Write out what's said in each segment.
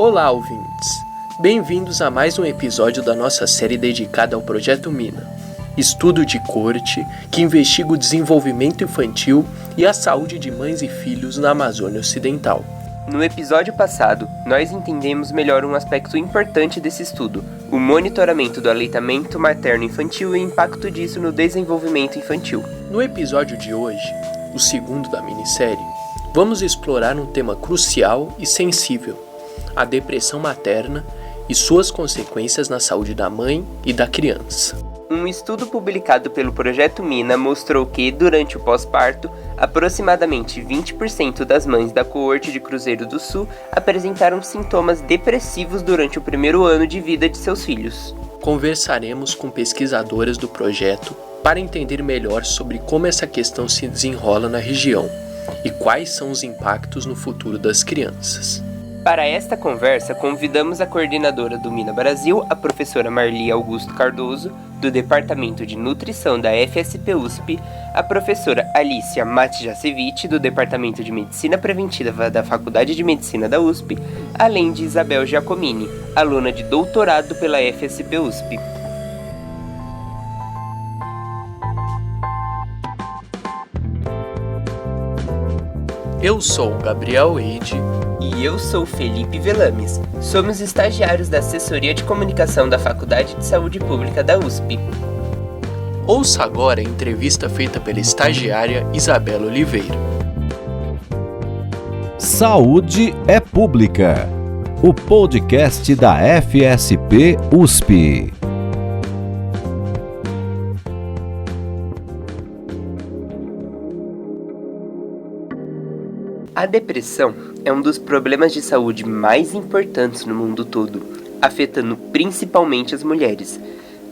Olá, ouvintes! Bem-vindos a mais um episódio da nossa série dedicada ao Projeto Mina, estudo de corte que investiga o desenvolvimento infantil e a saúde de mães e filhos na Amazônia Ocidental. No episódio passado, nós entendemos melhor um aspecto importante desse estudo, o monitoramento do aleitamento materno-infantil e o impacto disso no desenvolvimento infantil. No episódio de hoje, o segundo da minissérie, vamos explorar um tema crucial e sensível, a depressão materna e suas consequências na saúde da mãe e da criança. Um estudo publicado pelo Projeto Mina mostrou que, durante o pós-parto, aproximadamente 20% das mães da coorte de Cruzeiro do Sul apresentaram sintomas depressivos durante o primeiro ano de vida de seus filhos. Conversaremos com pesquisadoras do projeto para entender melhor sobre como essa questão se desenrola na região e quais são os impactos no futuro das crianças. Para esta conversa, convidamos a coordenadora do Mina Brasil, a professora Marli Augusto Cardoso, do Departamento de Nutrição da FSP-USP, a professora Alicia Matjasevic, do Departamento de Medicina Preventiva da Faculdade de Medicina da USP, além de Isabel Giacomini, aluna de doutorado pela FSP-USP. Eu sou Gabriel Eide. E eu sou Felipe Velames. Somos estagiários da Assessoria de Comunicação da Faculdade de Saúde Pública da USP. Ouça agora a entrevista feita pela estagiária Isabela Oliveira. Saúde é Pública, o podcast da FSP-USP. A depressão é um dos problemas de saúde mais importantes no mundo todo, afetando principalmente as mulheres.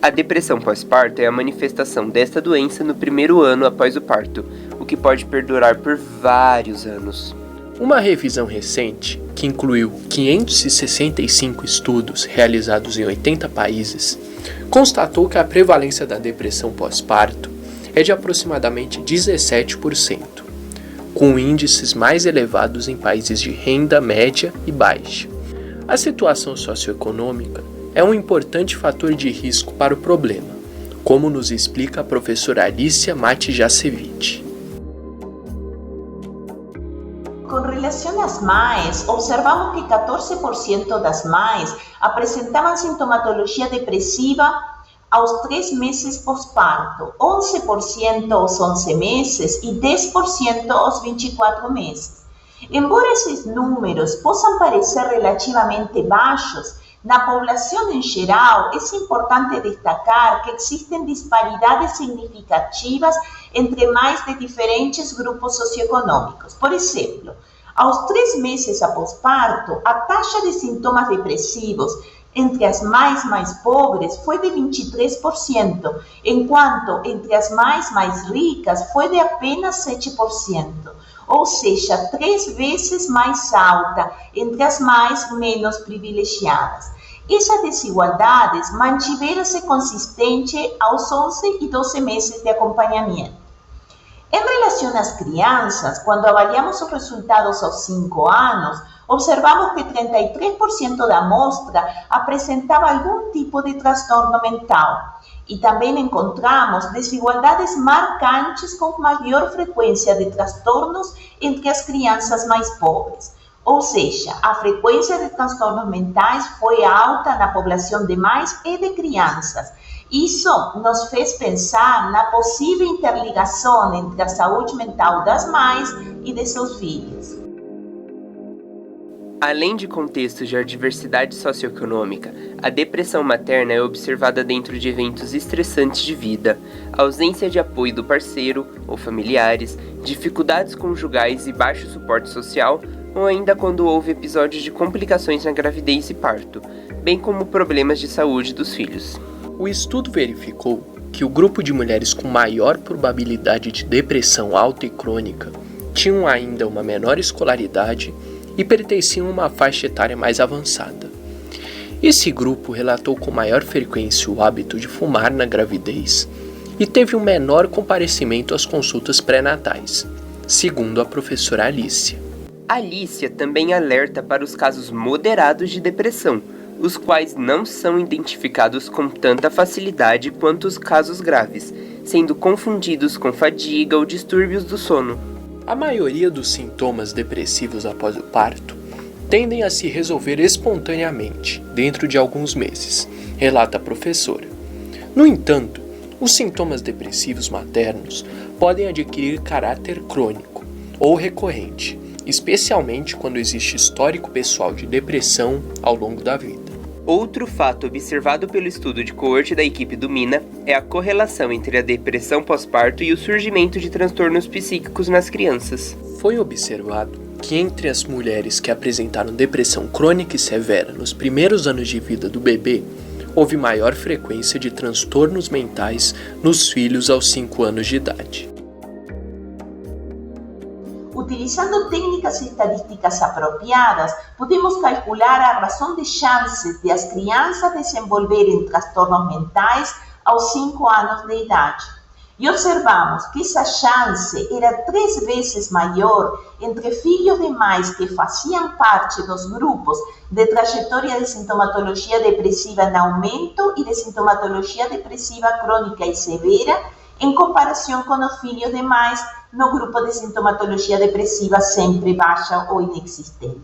A depressão pós-parto é a manifestação desta doença no primeiro ano após o parto, o que pode perdurar por vários anos. Uma revisão recente, que incluiu 565 estudos realizados em 80 países, constatou que a prevalência da depressão pós-parto é de aproximadamente 17%. Com índices mais elevados em países de renda média e baixa. A situação socioeconômica é um importante fator de risco para o problema, como nos explica a professora Alicia Matjasevic. Com relação às mães, observamos que 14% das mães apresentavam sintomatologia depressiva aos 3 meses pós-parto, 11% aos 11 meses e 10% aos 24 meses. Embora esses números possam parecer relativamente baixos, na população em geral, é importante destacar que existem disparidades significativas entre mães de diferentes grupos socioeconômicos. Por exemplo, aos 3 meses após parto, a taxa de sintomas depressivos entre as mães mais pobres foi de 23%, enquanto entre as mães mais ricas foi de apenas 7%, ou seja, 3 vezes mais alta entre as mães menos privilegiadas. Essas desigualdades mantiveram-se consistentes aos 11 e 12 meses de acompanhamento. Em relação às crianças, quando avaliamos os resultados aos 5 anos, observamos que 33% da amostra apresentava algum tipo de transtorno mental e também encontramos desigualdades marcantes com maior frequência de transtornos entre as crianças mais pobres. Ou seja, a frequência de transtornos mentais foi alta na população de mães e de crianças. Isso nos fez pensar na possível interligação entre a saúde mental das mães e de seus filhos. Além de contextos de adversidade socioeconômica, a depressão materna é observada dentro de eventos estressantes de vida, ausência de apoio do parceiro ou familiares, dificuldades conjugais e baixo suporte social, ou ainda quando houve episódios de complicações na gravidez e parto, bem como problemas de saúde dos filhos. O estudo verificou que o grupo de mulheres com maior probabilidade de depressão alta e crônica tinham ainda uma menor escolaridade e pertenciam a uma faixa etária mais avançada. Esse grupo relatou com maior frequência o hábito de fumar na gravidez e teve um menor comparecimento às consultas pré-natais, segundo a professora Alicia. Alicia também alerta para os casos moderados de depressão, os quais não são identificados com tanta facilidade quanto os casos graves, sendo confundidos com fadiga ou distúrbios do sono. A maioria dos sintomas depressivos após o parto tendem a se resolver espontaneamente, dentro de alguns meses, relata a professora. No entanto, os sintomas depressivos maternos podem adquirir caráter crônico ou recorrente, especialmente quando existe histórico pessoal de depressão ao longo da vida. Outro fato observado pelo estudo de coorte da equipe do Mina é a correlação entre a depressão pós-parto e o surgimento de transtornos psíquicos nas crianças. Foi observado que entre as mulheres que apresentaram depressão crônica e severa nos primeiros anos de vida do bebê, houve maior frequência de transtornos mentais nos filhos aos 5 anos de idade. Utilizando técnicas estadísticas apropiadas, podemos calcular a razão de chances de as crianças desenvolverem transtornos mentais aos 5 anos de idade. E observamos que essa chance era 3 vezes maior entre filhos de mães que faziam parte dos grupos de trajetória de sintomatologia depressiva em aumento e de sintomatologia depressiva crônica e severa, em comparação com os filhos de mães no grupo de sintomatologia depressiva sempre baixa ou inexistente.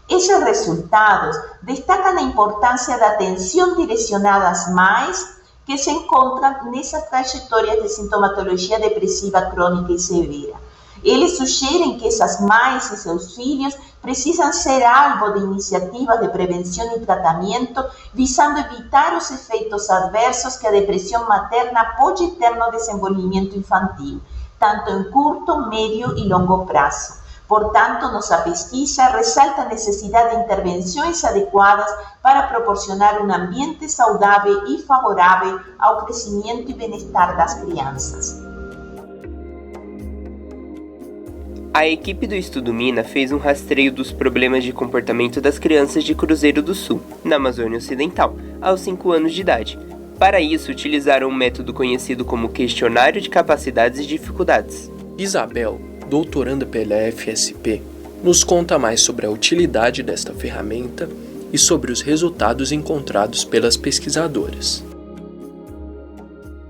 Esses resultados destacam a importância da atenção direcionada às mães que se encontram nessas trajetórias de sintomatologia depressiva crônica e severa. Eles sugerem que essas mães e seus filhos precisam ser alvo de iniciativas de prevenção e tratamento, visando evitar os efeitos adversos que a depressão materna pode ter no desenvolvimento infantil, tanto em curto, médio e longo prazo. Portanto, nossa pesquisa ressalta a necessidade de intervenções adequadas para proporcionar um ambiente saudável e favorável ao crescimento e bem-estar das crianças. A equipe do Estudo Mina fez um rastreio dos problemas de comportamento das crianças de Cruzeiro do Sul, na Amazônia Ocidental, aos 5 anos de idade. Para isso, utilizaram um método conhecido como Questionário de Capacidades e Dificuldades. Isabel, doutoranda pela FSP, nos conta mais sobre a utilidade desta ferramenta e sobre os resultados encontrados pelas pesquisadoras.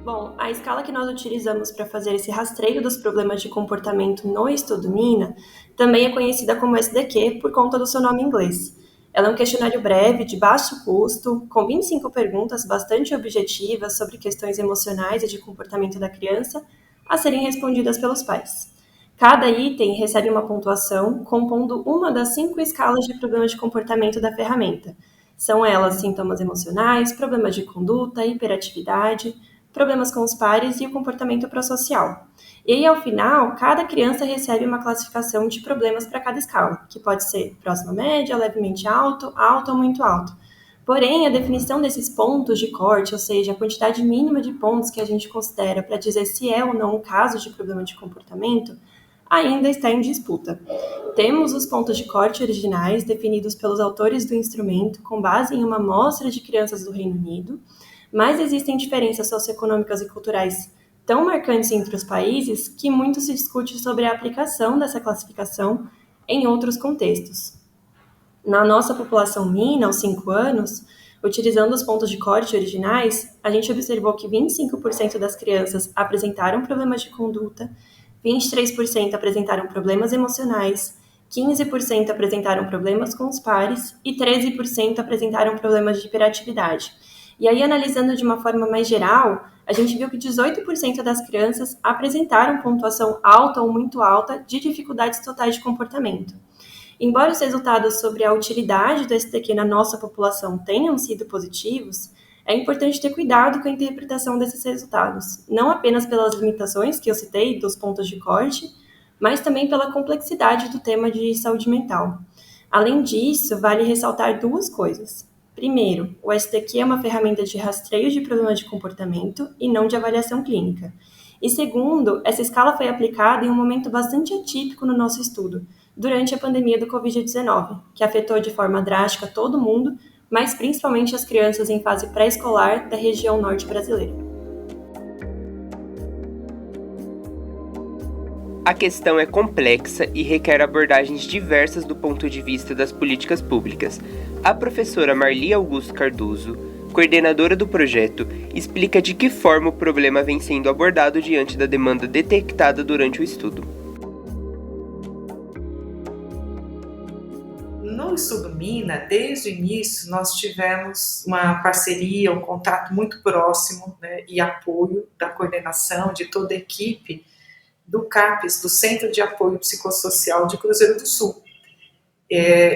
Bom, a escala que nós utilizamos para fazer esse rastreio dos problemas de comportamento no Estudo Mina também é conhecida como SDQ por conta do seu nome em inglês. Ela é um questionário breve, de baixo custo, com 25 perguntas bastante objetivas sobre questões emocionais e de comportamento da criança a serem respondidas pelos pais. Cada item recebe uma pontuação compondo uma das 5 escalas de problemas de comportamento da ferramenta. São elas sintomas emocionais, problemas de conduta, hiperatividade, problemas com os pares e o comportamento prosocial. E aí, ao final, cada criança recebe uma classificação de problemas para cada escala, que pode ser próxima média, levemente alto, alto ou muito alto. Porém, a definição desses pontos de corte, ou seja, a quantidade mínima de pontos que a gente considera para dizer se é ou não um caso de problema de comportamento, ainda está em disputa. Temos os pontos de corte originais definidos pelos autores do instrumento com base em uma amostra de crianças do Reino Unido, mas existem diferenças socioeconômicas e culturais tão marcantes entre os países que muito se discute sobre a aplicação dessa classificação em outros contextos. Na nossa população Mina, aos 5 anos, utilizando os pontos de corte originais, a gente observou que 25% das crianças apresentaram problemas de conduta, 23% apresentaram problemas emocionais, 15% apresentaram problemas com os pares e 13% apresentaram problemas de hiperatividade. E aí, analisando de uma forma mais geral, a gente viu que 18% das crianças apresentaram pontuação alta ou muito alta de dificuldades totais de comportamento. Embora os resultados sobre a utilidade do SDQ na nossa população tenham sido positivos, é importante ter cuidado com a interpretação desses resultados, não apenas pelas limitações que eu citei dos pontos de corte, mas também pela complexidade do tema de saúde mental. Além disso, vale ressaltar 2 coisas. Primeiro, o SDQ é uma ferramenta de rastreio de problemas de comportamento e não de avaliação clínica. E segundo, essa escala foi aplicada em um momento bastante atípico no nosso estudo, durante a pandemia do Covid-19, que afetou de forma drástica todo mundo, mas principalmente as crianças em fase pré-escolar da região norte brasileira. A questão é complexa e requer abordagens diversas do ponto de vista das políticas públicas. A professora Marli Augusto Cardoso, coordenadora do projeto, explica de que forma o problema vem sendo abordado diante da demanda detectada durante o estudo. No Estudo Mina, desde o início, nós tivemos uma parceria, um contato muito próximo, né, e apoio da coordenação de toda a equipe do CAPES, do Centro de Apoio Psicossocial de Cruzeiro do Sul.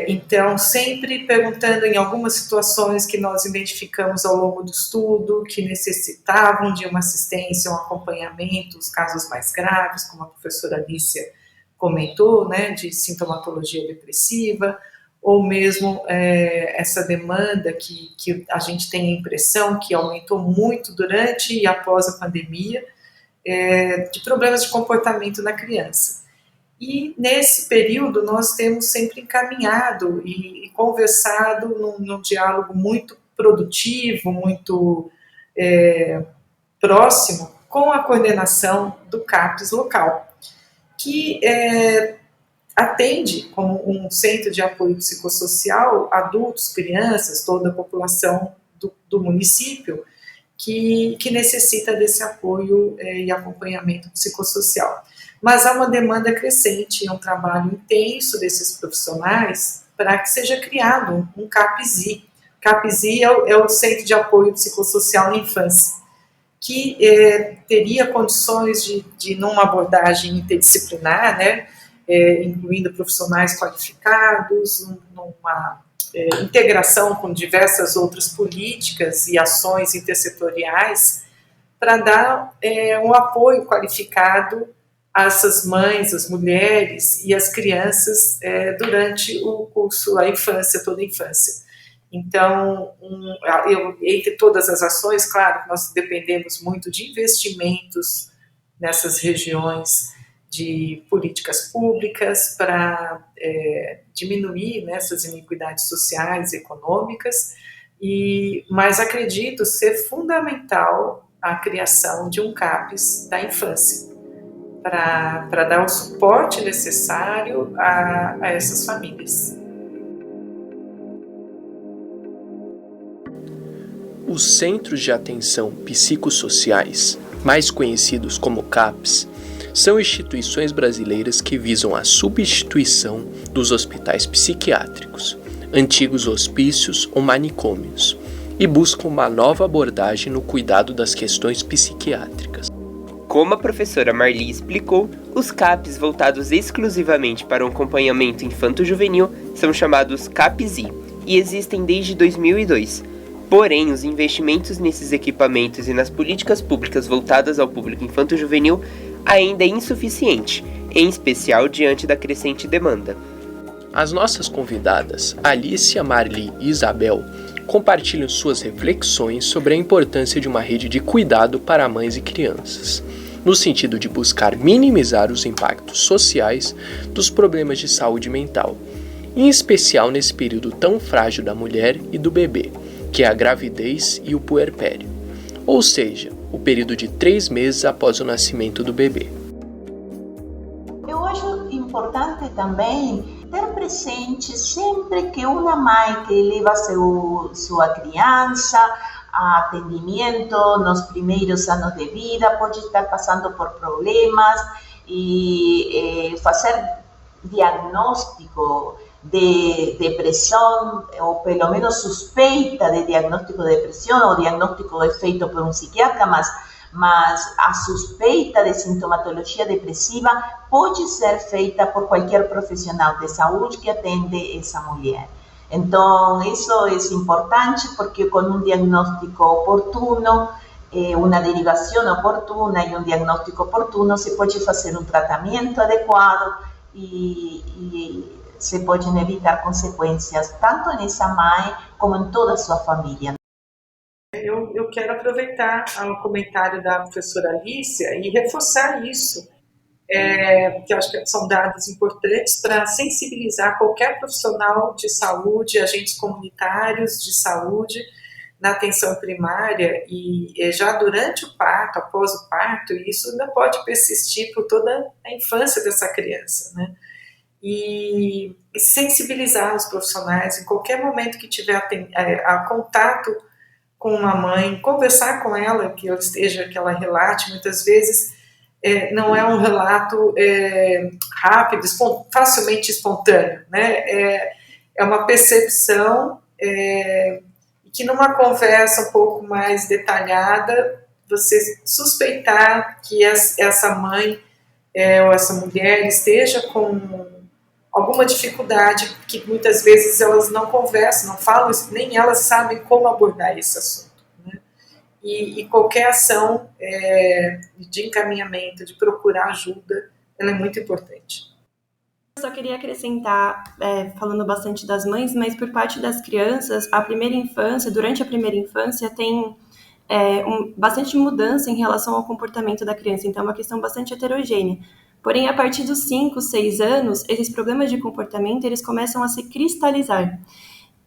Então, sempre perguntando em algumas situações que nós identificamos ao longo do estudo, que necessitavam de uma assistência, um acompanhamento, os casos mais graves, como a professora Alicia comentou, né, de sintomatologia depressiva, ou mesmo essa demanda que a gente tem a impressão que aumentou muito durante e após a pandemia, de problemas de comportamento na criança. E nesse período nós temos sempre encaminhado e conversado num diálogo muito produtivo, muito próximo com a coordenação do CAPES local, que atende como um centro de apoio psicossocial adultos, crianças, toda a população do município, que necessita desse apoio e acompanhamento psicossocial. Mas há uma demanda crescente, um trabalho intenso desses profissionais para que seja criado um CAPSI. CAPSI é o Centro de Apoio Psicossocial na Infância, que teria condições de numa abordagem interdisciplinar, né, incluindo profissionais qualificados, numa integração com diversas outras políticas e ações intersetoriais para dar um apoio qualificado a essas mães, as mulheres e as crianças durante o curso, a infância, toda a infância. Então, entre todas as ações, claro que nós dependemos muito de investimentos nessas regiões, de políticas públicas para diminuir essas iniquidades sociais e econômicas, mas acredito ser fundamental a criação de um CAPES da infância, para dar o suporte necessário a essas famílias. Os Centros de Atenção Psicossociais, mais conhecidos como CAPs, são instituições brasileiras que visam a substituição dos hospitais psiquiátricos, antigos hospícios ou manicômios, e buscam uma nova abordagem no cuidado das questões psiquiátricas. Como a professora Marli explicou, os CAPs voltados exclusivamente para o acompanhamento infanto-juvenil são chamados CAPSI e existem desde 2002. Porém, os investimentos nesses equipamentos e nas políticas públicas voltadas ao público infanto-juvenil ainda é insuficiente, em especial diante da crescente demanda. As nossas convidadas, Alicia, Marli e Isabel, compartilham suas reflexões sobre a importância de uma rede de cuidado para mães e crianças, no sentido de buscar minimizar os impactos sociais dos problemas de saúde mental, em especial nesse período tão frágil da mulher e do bebê, que é a gravidez e o puerpério, ou seja, o período de 3 meses após o nascimento do bebê. Eu acho importante também ter presente sempre que uma mãe que leva sua criança a atendimento nos primeiros anos de vida pode estar passando por problemas e fazer diagnóstico de depressão, ou pelo menos suspeita de diagnóstico de depressão, ou diagnóstico é feito por um psiquiatra, mas a suspeita de sintomatologia depressiva pode ser feita por qualquer profissional de saúde que atende essa mulher. Então, isso é importante porque com um diagnóstico oportuno, uma derivação oportuna e um diagnóstico oportuno, se pode fazer um tratamento adequado e se podem evitar consequências tanto nessa mãe como em toda a sua família. Eu quero aproveitar o comentário da professora Alicia e reforçar isso, que eu acho que são dados importantes para sensibilizar qualquer profissional de saúde, agentes comunitários de saúde, na atenção primária e já durante o parto, após o parto, isso ainda pode persistir por toda a infância dessa criança, né? E sensibilizar os profissionais em qualquer momento que tiver a contato com uma mãe, conversar com ela, que ela relate. Muitas vezes não é um relato rápido, facilmente espontâneo, né? É uma percepção que numa conversa um pouco mais detalhada, você suspeitar que essa mãe ou essa mulher esteja com alguma dificuldade que muitas vezes elas não conversam, não falam, nem elas sabem como abordar esse assunto, né? E qualquer ação de encaminhamento, de procurar ajuda, ela é muito importante. Eu só queria acrescentar, falando bastante das mães, mas por parte das crianças, durante a primeira infância, tem bastante mudança em relação ao comportamento da criança, então é uma questão bastante heterogênea. Porém, a partir dos 5, 6 anos, esses problemas de comportamento, eles começam a se cristalizar.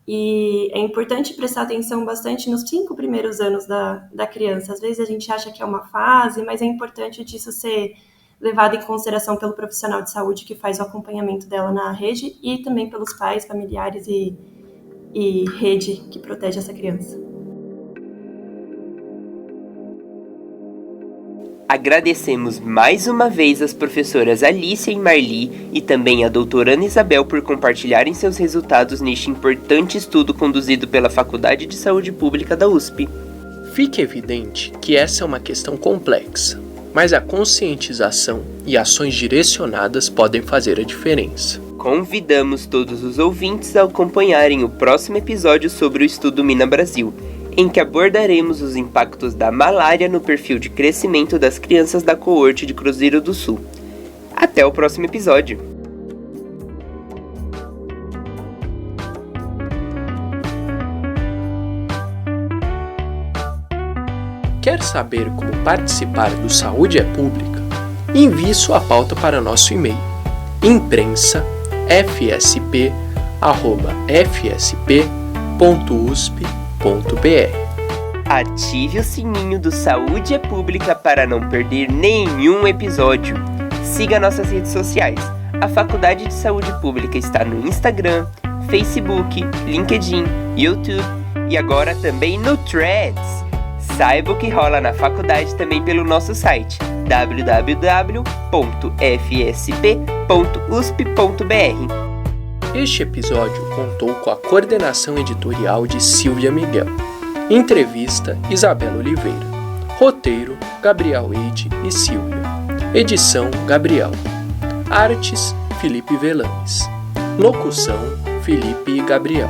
E é importante prestar atenção bastante nos 5 primeiros anos da criança. Às vezes a gente acha que é uma fase, mas é importante disso ser levado em consideração pelo profissional de saúde que faz o acompanhamento dela na rede e também pelos pais, familiares e rede que protege essa criança. Agradecemos mais uma vez as professoras Alicia e Marli e também a doutora Ana Isabel por compartilharem seus resultados neste importante estudo conduzido pela Faculdade de Saúde Pública da USP. Fica evidente que essa é uma questão complexa, mas a conscientização e ações direcionadas podem fazer a diferença. Convidamos todos os ouvintes a acompanharem o próximo episódio sobre o estudo Mina Brasil, em que abordaremos os impactos da malária no perfil de crescimento das crianças da coorte de Cruzeiro do Sul. Até o próximo episódio! Quer saber como participar do Saúde é Pública? Envie sua pauta para nosso e-mail imprensa.fsp@fsp.usp.br. Ative o sininho do Saúde é Pública para não perder nenhum episódio. Siga nossas redes sociais. A Faculdade de Saúde Pública está no Instagram, Facebook, LinkedIn, YouTube e agora também no Threads. Saiba o que rola na faculdade também pelo nosso site www.fsp.usp.br. Este episódio contou com a coordenação editorial de Silvia Miguel. Entrevista, Isabela Oliveira. Roteiro, Gabriel Eide e Silvia. Edição, Gabriel. Artes, Felipe Velames. Locução, Felipe e Gabriel.